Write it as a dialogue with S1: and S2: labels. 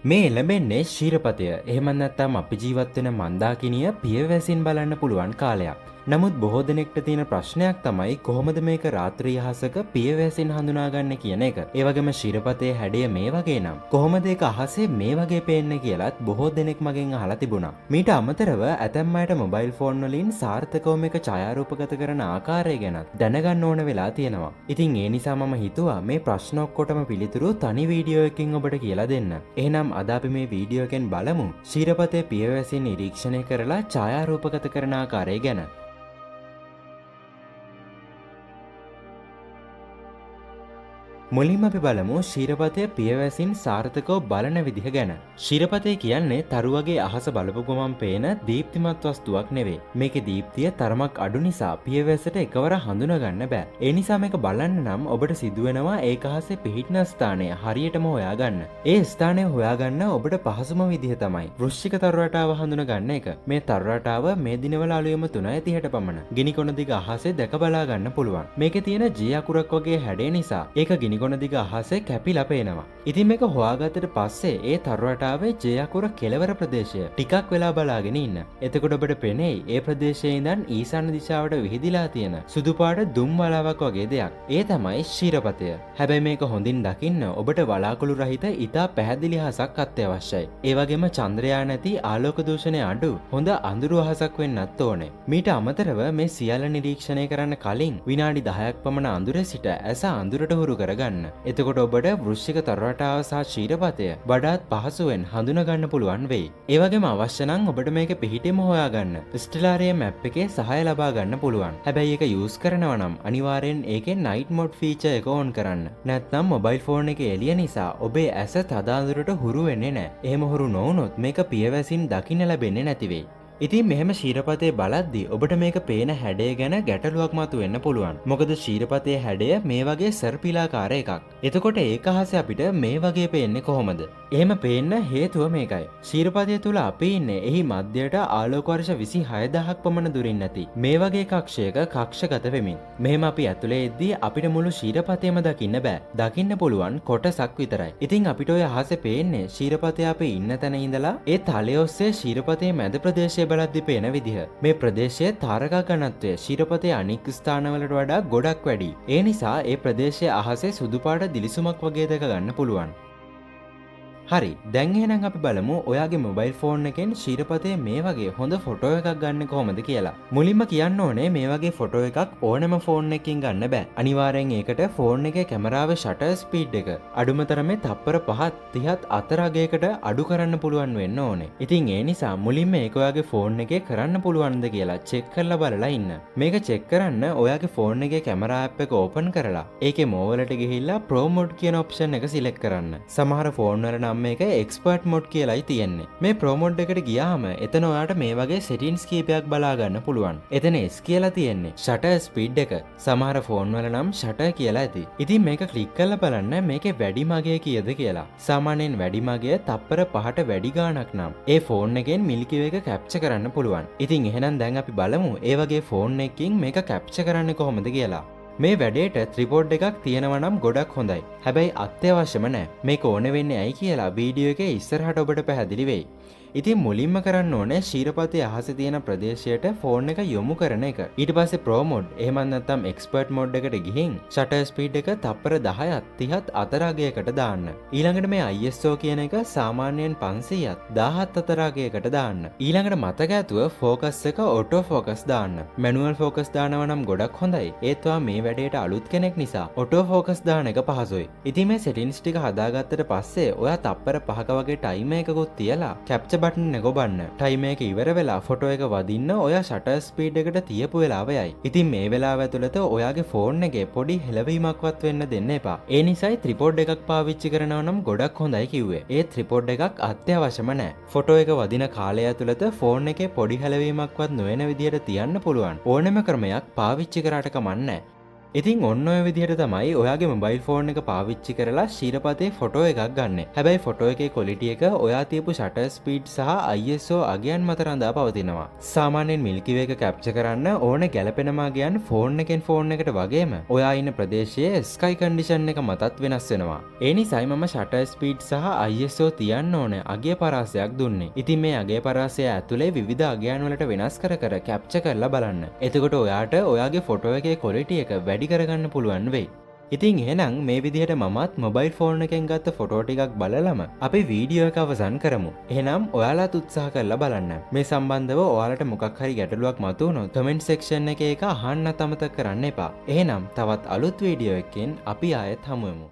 S1: මේ එළඹෙන්නේ ශීරපතය. එහෙම නැත්නම් අපි ජීවත් වෙන මන්දාකිණිය පියවැසින් බලන්න පුළුවන් කාලයක්. නමුත් බොහෝ දෙනෙක්ට තියෙන ප්‍රශ්නයක් තමයි කොහොමද මේක රාත්‍රී අහසක පියවැසින් හඳුනාගන්නේ කියන එක. ඒ වගේම ශීරපතේ හැඩය මේ වගේ නම් කොහොමද ඒක අහසේ මේ වගේ පේන්නේ කියලාත් බොහෝ දෙනෙක් මගෙන් අහලා තිබුණා. මීට අමතරව ඇතැම් අයට මොබයිල් ෆෝන් වලින් සාර්ථකව මේක ඡායාරූපගත කරන ආකාරය ගැන දැනගන්න ඕන වෙලා තියෙනවා. ඉතින් ඒ නිසා මම හිතුවා මේ ප්‍රශ්න ඔක්කොටම පිළිතුරු තනි වීඩියෝ එකකින් ඔබට කියලා දෙන්න. එහෙනම් අද අපි මේ වීඩියෝ එකෙන් බලමු ශීරපතේ පියවැසින් නිරීක්ෂණය කරලා ඡායාරූපගත කරන ආකාරය ගැන. මුලින්ම අපි බලමු ශීරපතය පියවැසින් සාර්ථකව බලන විදිහ ගැන. ශීරපතය කියන්නේ තරු වගේ අහස බලපු ගමන් පේන දීප්තිමත් වස්තුවක් නෙවෙයි. මේකේ දීප්තිය තරමක් අඩු නිසා පියවැසට එකවර හඳුනගන්න බෑ. ඒ නිසා මේක බලන්න නම් ඔබට සිදුවෙනවා ඒක අහසේ පිහිටන ස්ථානය හරියටම හොයාගන්න. ඒ ස්ථානය හොයාගන්න ඔබට පහසුම විදිහ තමයි වෘශ්චික තරු රටාව හඳුනගන්න එක. මේ තරු රටාව මේ දිනවල අලුයම 3:30ට පමණ ගිනිකොන දිග අහසේ දැක බලා ගන්න පුළුවන්. මේකේ තියෙන G අකුරක් වගේ හැඩය නිසා ඒක ගිනිකොන දිග අහසේ කැපිලා පේනවා. ඉතින් මේක හොයාගත්තට පස්සේ ඒ තරු රටාවේ J අකුර කෙළවර ප්‍රදේශය ටිකක් වෙලා බලාගෙන ඉන්න. එතකොට ඔබට පෙනෙයි ඒ ප්‍රදේශයේ ඉඳන් ඊශාන දිශාවට විහිදිලා තියෙන සුදු පාට දුම් වලාවක් වගේ දෙයක්. ඒ තමයි ශීරපතය. හැබැයි මේක හොඳින් දකින්න ඔබට වලාකුළු රහිත ඉතා පැහැදිලි අහසක් අත්‍යවශ්‍යයි. ඒ වගේම චන්ද්‍රයා නැති ආලෝක දූෂණය අඩු හොඳ අඳුරු අහසක් වෙන්නත් ඕනේ. මීට අමතරව මේ සියල්ල නිරීක්ෂණය කරන්න කලින් විනාඩි 10ක් පමණ අඳුරේ සිට ඇස අඳුරට හුරු කරගන්න. එතකොට ඔබට වෘශ්චික තරු රටාව සහ ශීරපතය වඩාත් පහසුවෙන් හඳුනගන්න පුළුවන් වෙයි. ඒ වගේම අවශ්‍ය නම් ඔබට මේක පිහිටෙම හොයාගන්න ස්ටෙලාරියම් මැප් එකේ සහාය ලබා ගන්න පුළුවන්. හැබැයි ඒක යූස් කරනවා නම් අනිවාර්යෙන් ඒකේ නයිට් මොඩ් ෆීචර් එක ඕන් කරන්න. නැත්නම් මොබයිල් ෆෝන් එකේ එළිය නිසා ඔබේ ඇස තද අඳුරට හුරු වෙන්නේ නැහැ. එහෙම හුරු නොවුනොත් මේක පියවැසින් දකින්න ලැබෙන්නේ නැති වෙයි. ඉතින් මෙහෙම ශීරපතේ බලද්දි ඔබට මේක පේන හැඩය ගැන ගැටලුවක් මතුවෙන්න පුළුවන්. මොකද ශීරපතේ හැඩය මේ වගේ සර්පිලාකාර එකක්. එතකොට ඒක අහසේ අපිට මේ වගේ පේන්නේ කොහොමද? එහෙම පේන්න හේතුව මේකයි. ශීරපතය තුල අපි ඉන්නේ එහි මැදයට ආලෝක වර්ෂ 26000ක් පමණ දුරින් නැති මේ වගේ කක්ෂයක කක්ෂගත වෙමින්. මෙහෙම අපි ඇතුලේ එද්දී අපිට මුළු ශීරපතයම දකින්න බෑ. දකින්න පුළුවන් කොටසක් විතරයි. ඉතින් අපිට ඔය අහසේ පේන්නේ ශීරපතය අපි ඉන්න තැන ඉඳලා ඒ තලය ඔස්සේ ශීරපතේ මැද ප්‍රදේශය බලද්දි පේන විදිහ. මේ ප්‍රදේශයේ තාරකා ඝනත්වය ශීරපතේ අනික් ස්ථානවලට වඩා ගොඩක් වැඩි. ඒ නිසා ඒ ප්‍රදේශයේ අහසේ සුදු පාට දිලිසුමක් වගේ දැක ගන්න පුළුවන්. හරි, දැන් එහෙනම් අපි බලමු ඔයාගේ මොබයිල් ෆෝන් එකෙන් ශීරපතේ මේ වගේ හොඳ ෆොටෝ එකක් ගන්න කොහොමද කියලා. මුලින්ම කියන්න ඕනේ මේ වගේ ෆොටෝ එකක් ඕනෑම ෆෝන් එකකින් ගන්න බෑ. අනිවාර්යෙන් ඒකට ෆෝන් එකේ කැමරාවේ ෂටර් ස්පීඩ් එක අඩුම තරමේ තප්පර 5ත් 30ත් අතර අගයකට අඩු කරන්න පුළුවන් වෙන්න ඕනේ. ඉතින් ඒ නිසා මුලින්ම ඒක ඔයාගේ ෆෝන් එකේ කරන්න පුළුවන්ද කියලා චෙක් කරලා බලලා ඉන්න. මේක චෙක් කරන්න ඔයාගේ ෆෝන් එකේ කැමරා ඇප් එක ඕපන් කරලා ඒකේ මෝවලට ගිහිල්ලා Pro Mode කියන ඔප්ෂන් එක සිලෙක්ට් කරන්න. සමහර ෆෝන් වල නම් මේක එක්ස්පර්ට් මොඩ් කියලායි තියෙන්නේ. මේ ප්‍රෝ මොඩ් එකට ගියාම එතන ඔයාට මේ වගේ සෙටින්ස් කීපයක් බලා ගන්න පුළුවන්. එතන S කියලා තියෙන්නේ ෂටර් ස්පීඩ් එක. සමහර ෆෝන් වල නම් ෂටර් කියලා ඇති. ඉතින් මේක ක්ලික් කරලා බලන්න මේකේ වැඩිම අගය කීයද කියලා. සාමාන්‍යයෙන් වැඩිම අගය තප්පර 5ට වැඩි ගාණක් නම් ඒ ෆෝන් එකෙන් මිල්කි වේ එක කැප්චර් කරන්න පුළුවන්. ඉතින් එහෙනම් දැන් අපි බලමු ඒ වගේ ෆෝන් එකකින් මේක කැප්චර් කරන්නේ කොහොමද කියලා. මේ වැඩේට ත්‍රිපෝඩ් එකක් තියෙනවා නම් ගොඩක් හොඳයි. හැබැයි අත්‍යවශ්‍යම නැහැ. මේක ඕන වෙන්නේ ඇයි කියලා වීඩියෝ එකේ ඉස්සරහට ඔබට පැහැදිලි වෙයි. ඉතින් මුලින්ම කරන්න ඕනේ ශීරපතේ අහසේ තියෙන ප්‍රදේශයට ෆෝන් එක යොමු කරන එක. ඊට පස්සේ Pro Mode එහෙම නැත්නම් Expert Mode එකට ගිහින් shutter speed එක තප්පර 10ත් 30ත් අතර අගයකට දාන්න. ඊළඟට මේ ISO කියන එක සාමාන්‍යයෙන් 500ත් 1000ත් අතර අගයකට දාන්න. ඊළඟට මතක ඇතුව focus එක auto focus දාන්න. manual focus දානවා නම් ගොඩක් හොඳයි. ඒත් ඔයා මේ වැඩේට අලුත් කෙනෙක් නිසා auto focus දාන එක පහසුයි. ඉතින් මේ settings ටික හදාගත්තට පස්සේ ඔයා තප්පර 5ක වගේ timer එකකුත් තියලා capture බටන් එක ගොබන්න. ටයිමර් එක ඉවර වෙලා ෆොටෝ එක වදින්න ඔයා ෂටර් ස්පීඩ් එකට තියපු වෙලාව යයි. ඉතින් මේ වෙලාව ඇතුළත ඔයාගේ ෆෝන් එකේ පොඩි හෙලවීමක්වත් වෙන්න දෙන්න එපා. ඒ නිසායි ත්‍රිපෝඩ් එකක් පාවිච්චි කරනවා නම් ගොඩක් හොඳයි කිව්වේ. ඒ ත්‍රිපෝඩ් එකක් අත්‍යවශ්‍යම නැහැ. ෆොටෝ එක වදින කාලය ඇතුළත ෆෝන් එකේ පොඩි හෙලවීමක්වත් නොවන විදියට තියන්න පුළුවන් ඕනෙම ක්‍රමයක් පාවිච්චි කරාට කමක් නැහැ. ඉතින් ඔන්න ඔය විදිහට තමයි ඔයාගේ මොබයිල් ෆෝන් එක පාවිච්චි කරලා ශීරපතේ ෆොටෝ එකක් ගන්න. හැබැයි ෆොටෝ එකේ ක්වොලිටි එක ඔයා තියපු ෂටර් ස්පීඩ් සහ ISO අගයන් මත රඳා පවතිනවා. සාමාන්‍යයෙන් මිල්කි වේ එක කැප්චර් කරන්න ඕන ගැලපෙන මාගයන් ෆෝන් එකෙන් ෆෝන් එකට වගේම ඔයා ඉන්න ප්‍රදේශයේ ස්කයි කන්ඩිෂන් එක මතත් වෙනස් වෙනවා. ඒ නිසායි මම ෂටර් ස්පීඩ් සහ ISO තියන්න ඕන අගය පරාසයක් දුන්නේ. ඉතින් මේ අගය පරාසය ඇතුලේ විවිධ අගයන් වලට වෙනස් කර කැප්චර් කරලා බලන්න. එතකොට ඔයාට ඔයාගේ ෆොටෝ එකේ ක්වොලිටි එක වැඩි කරගන්න පුළුවන් වෙයි. ඉතින් එහෙනම් මේ විදිහට මමත් මොබයිල් ෆෝන් එකෙන් ගත්ත ෆොටෝ ටිකක් බලලම අපි වීඩියෝ එක අවසන් කරමු. එහෙනම් ඔයාලත් උත්සාහ කරලා බලන්න. මේ සම්බන්ධව ඔයාලට මොකක් හරි ගැටලුවක් මතුවුණොත් කමෙන්ට් සෙක්ෂන් එකේ එක අහන්නත් අමතක කරන්න එපා. එහෙනම් තවත් අලුත් වීඩියෝ එකකින් අපි ආයෙත් හමු වෙමු.